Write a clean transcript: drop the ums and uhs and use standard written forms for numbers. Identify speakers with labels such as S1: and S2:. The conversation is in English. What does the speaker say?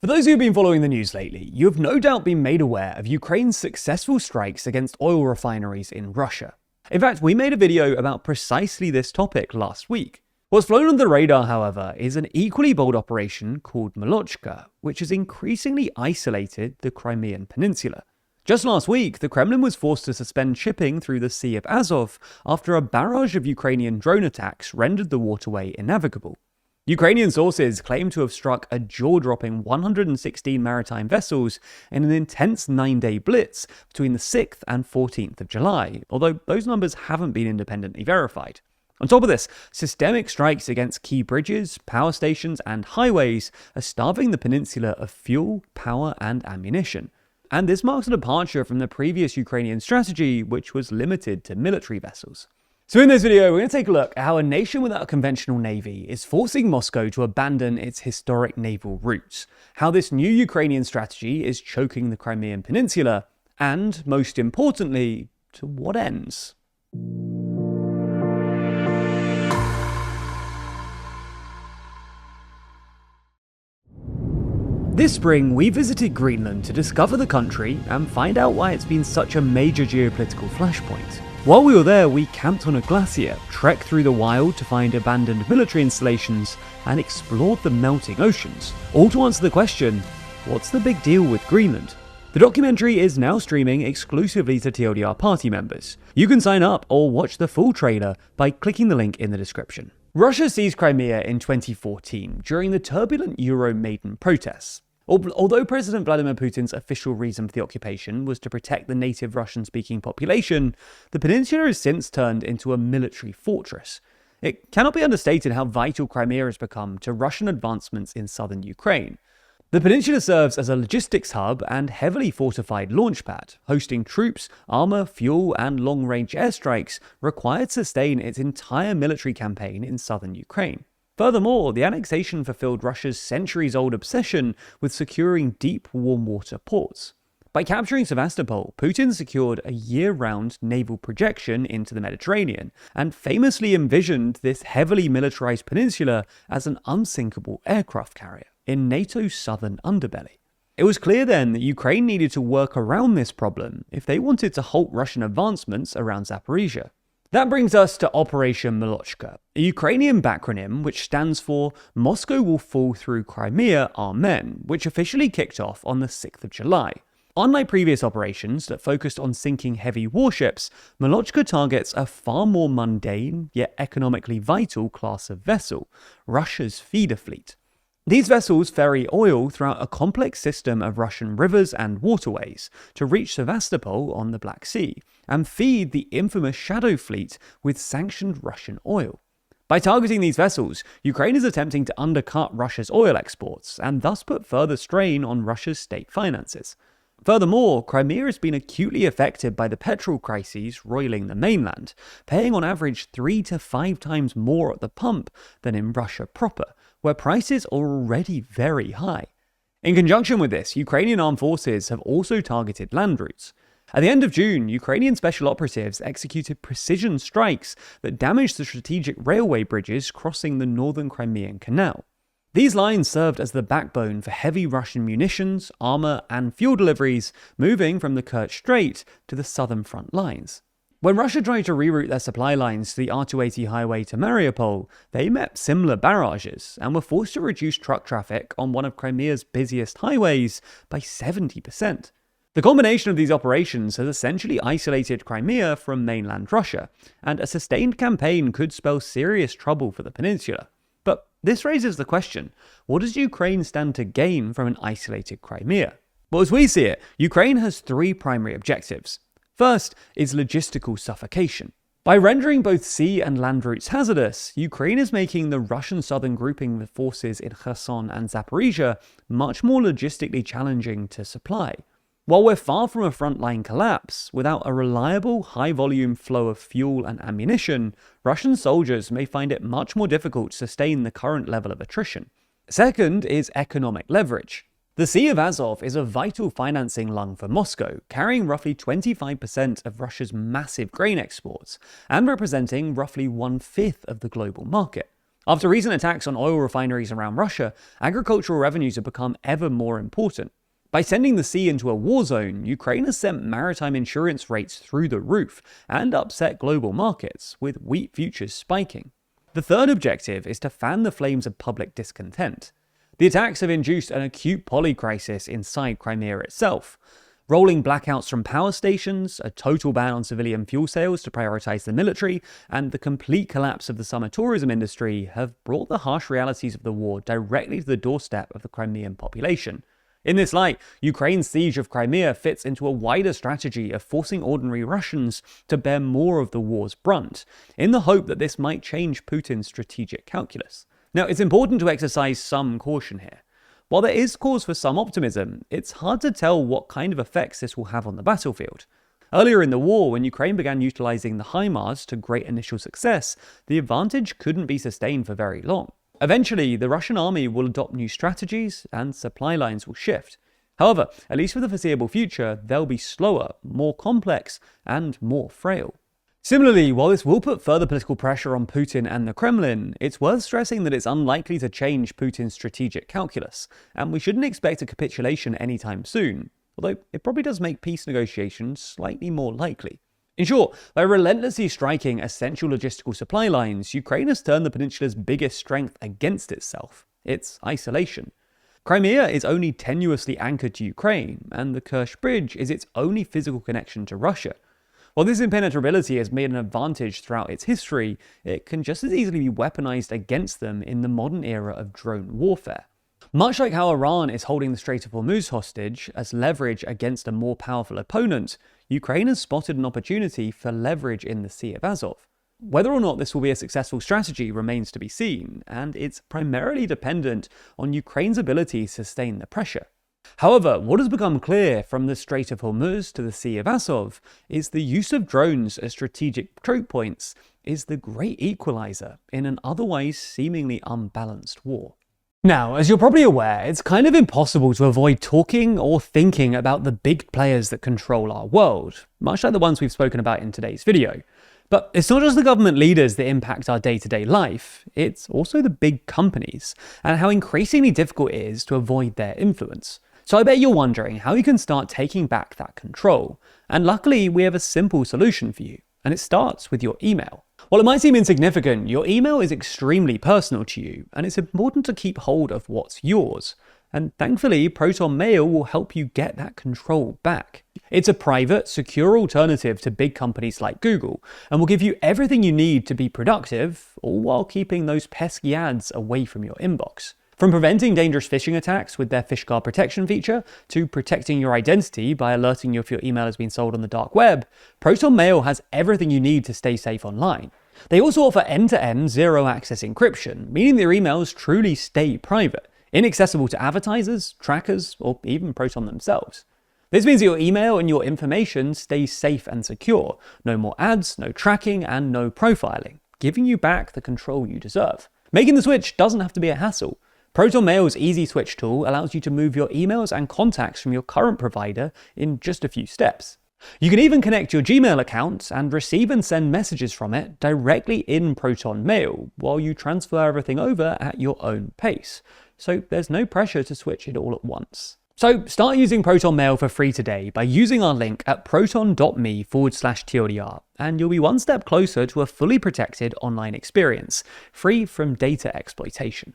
S1: For those who have been following the news lately, you have no doubt been made aware of Ukraine's successful strikes against oil refineries in Russia. In fact, we made a video about precisely this topic last week. What's flown under the radar, however, is an equally bold operation called Molochka, which has increasingly isolated the Crimean Peninsula. Just last week, the Kremlin was forced to suspend shipping through the Sea of Azov after a barrage of Ukrainian drone attacks rendered the waterway innavigable. Ukrainian sources claim to have struck a jaw-dropping 116 maritime vessels in an intense 9-day blitz between the 6th and 14th of July, although those numbers haven't been independently verified. On top of this, systemic strikes against key bridges, power stations, and highways are starving the peninsula of fuel, power, and ammunition. And this marks a departure from the previous Ukrainian strategy, which was limited to military vessels. So in this video, we're going to take a look at how a nation without a conventional navy is forcing Moscow to abandon its historic naval routes, how this new Ukrainian strategy is choking the Crimean Peninsula, and, most importantly, to what ends. This spring, we visited Greenland to discover the country and find out why it's been such a major geopolitical flashpoint. While we were there, we camped on a glacier, trekked through the wild to find abandoned military installations, and explored the melting oceans, all to answer the question, what's the big deal with Greenland? The documentary is now streaming exclusively to TLDR party members. You can sign up or watch the full trailer by clicking the link in the description. Russia seized Crimea in 2014 during the turbulent Euromaidan protests. Although President Vladimir Putin's official reason for the occupation was to protect the native Russian-speaking population, the peninsula has since turned into a military fortress. It cannot be understated how vital Crimea has become to Russian advancements in southern Ukraine. The peninsula serves as a logistics hub and heavily fortified launchpad, hosting troops, armor, fuel, and long-range airstrikes required to sustain its entire military campaign in southern Ukraine. Furthermore, the annexation fulfilled Russia's centuries-old obsession with securing deep, warm-water ports. By capturing Sevastopol, Putin secured a year-round naval projection into the Mediterranean, and famously envisioned this heavily militarized peninsula as an unsinkable aircraft carrier in NATO's southern underbelly. It was clear then that Ukraine needed to work around this problem if they wanted to halt Russian advancements around Zaporizhia. That brings us to Operation Molochka, a Ukrainian backronym which stands for Moscow will fall through Crimea, Amen, which officially kicked off on the 6th of July. Unlike previous operations that focused on sinking heavy warships, Molochka targets a far more mundane, yet economically vital class of vessel, Russia's feeder fleet. These vessels ferry oil throughout a complex system of Russian rivers and waterways to reach Sevastopol on the Black Sea and feed the infamous Shadow Fleet with sanctioned Russian oil. By targeting these vessels, Ukraine is attempting to undercut Russia's oil exports and thus put further strain on Russia's state finances. Furthermore, Crimea has been acutely affected by the petrol crises roiling the mainland, paying on average 3 to 5 times more at the pump than in Russia proper, where prices are already very high. In conjunction with this, Ukrainian armed forces have also targeted land routes. At the end of June, Ukrainian special operatives executed precision strikes that damaged the strategic railway bridges crossing the northern Crimean Canal. These lines served as the backbone for heavy Russian munitions, armor, and fuel deliveries moving from the Kerch Strait to the southern front lines. When Russia tried to reroute their supply lines to the R280 highway to Mariupol, they met similar barrages and were forced to reduce truck traffic on one of Crimea's busiest highways by 70%. The combination of these operations has essentially isolated Crimea from mainland Russia, and a sustained campaign could spell serious trouble for the peninsula. But this raises the question, what does Ukraine stand to gain from an isolated Crimea? Well, as we see it, Ukraine has 3 primary objectives. First is logistical suffocation. By rendering both sea and land routes hazardous, Ukraine is making the Russian southern grouping with forces in Kherson and Zaporizhia much more logistically challenging to supply. While we're far from a frontline collapse, without a reliable, high-volume flow of fuel and ammunition, Russian soldiers may find it much more difficult to sustain the current level of attrition. Second is economic leverage. The Sea of Azov is a vital financing lung for Moscow, carrying roughly 25% of Russia's massive grain exports, and representing roughly 1/5 of the global market. After recent attacks on oil refineries around Russia, agricultural revenues have become ever more important. By sending the sea into a war zone, Ukraine has sent maritime insurance rates through the roof and upset global markets, with wheat futures spiking. The third objective is to fan the flames of public discontent. The attacks have induced an acute poly-crisis inside Crimea itself. Rolling blackouts from power stations, a total ban on civilian fuel sales to prioritize the military, and the complete collapse of the summer tourism industry have brought the harsh realities of the war directly to the doorstep of the Crimean population. In this light, Ukraine's siege of Crimea fits into a wider strategy of forcing ordinary Russians to bear more of the war's brunt, in the hope that this might change Putin's strategic calculus. Now, it's important to exercise some caution here. While there is cause for some optimism, it's hard to tell what kind of effects this will have on the battlefield. Earlier in the war, when Ukraine began utilizing the HIMARS to great initial success, the advantage couldn't be sustained for very long. Eventually, the Russian army will adopt new strategies and supply lines will shift. However, at least for the foreseeable future, they'll be slower, more complex, and more frail. Similarly, while this will put further political pressure on Putin and the Kremlin, it's worth stressing that it's unlikely to change Putin's strategic calculus, and we shouldn't expect a capitulation anytime soon, although it probably does make peace negotiations slightly more likely. In short, by relentlessly striking essential logistical supply lines, Ukraine has turned the peninsula's biggest strength against itself: its isolation. Crimea is only tenuously anchored to Ukraine, and the Kerch Bridge is its only physical connection to Russia. While this impenetrability has made an advantage throughout its history, it can just as easily be weaponized against them in the modern era of drone warfare. Much like how Iran is holding the Strait of Hormuz hostage as leverage against a more powerful opponent, Ukraine has spotted an opportunity for leverage in the Sea of Azov. Whether or not this will be a successful strategy remains to be seen, and it's primarily dependent on Ukraine's ability to sustain the pressure. However, what has become clear from the Strait of Hormuz to the Sea of Azov is the use of drones as strategic choke points is the great equalizer in an otherwise seemingly unbalanced war. Now, as you're probably aware, it's kind of impossible to avoid talking or thinking about the big players that control our world, much like the ones we've spoken about in today's video. But it's not just the government leaders that impact our day-to-day life, it's also the big companies, and how increasingly difficult it is to avoid their influence. So I bet you're wondering how you can start taking back that control. And luckily, we have a simple solution for you. And it starts with your email. While it might seem insignificant, your email is extremely personal to you, and it's important to keep hold of what's yours. And thankfully, Proton Mail will help you get that control back. It's a private, secure alternative to big companies like Google, and will give you everything you need to be productive, all while keeping those pesky ads away from your inbox. From preventing dangerous phishing attacks with their fish guard protection feature, to protecting your identity by alerting you if your email has been sold on the dark web, Proton Mail has everything you need to stay safe online. They also offer end-to-end zero-access encryption, meaning their emails truly stay private, inaccessible to advertisers, trackers, or even Proton themselves. This means that your email and your information stay safe and secure. No more ads, no tracking, and no profiling, giving you back the control you deserve. Making the switch doesn't have to be a hassle. Proton Mail's Easy Switch tool allows you to move your emails and contacts from your current provider in just a few steps. You can even connect your Gmail account and receive and send messages from it directly in Proton Mail, while you transfer everything over at your own pace. So there's no pressure to switch it all at once. So start using Proton Mail for free today by using our link at proton.me/TLDR, and you'll be one step closer to a fully protected online experience, free from data exploitation.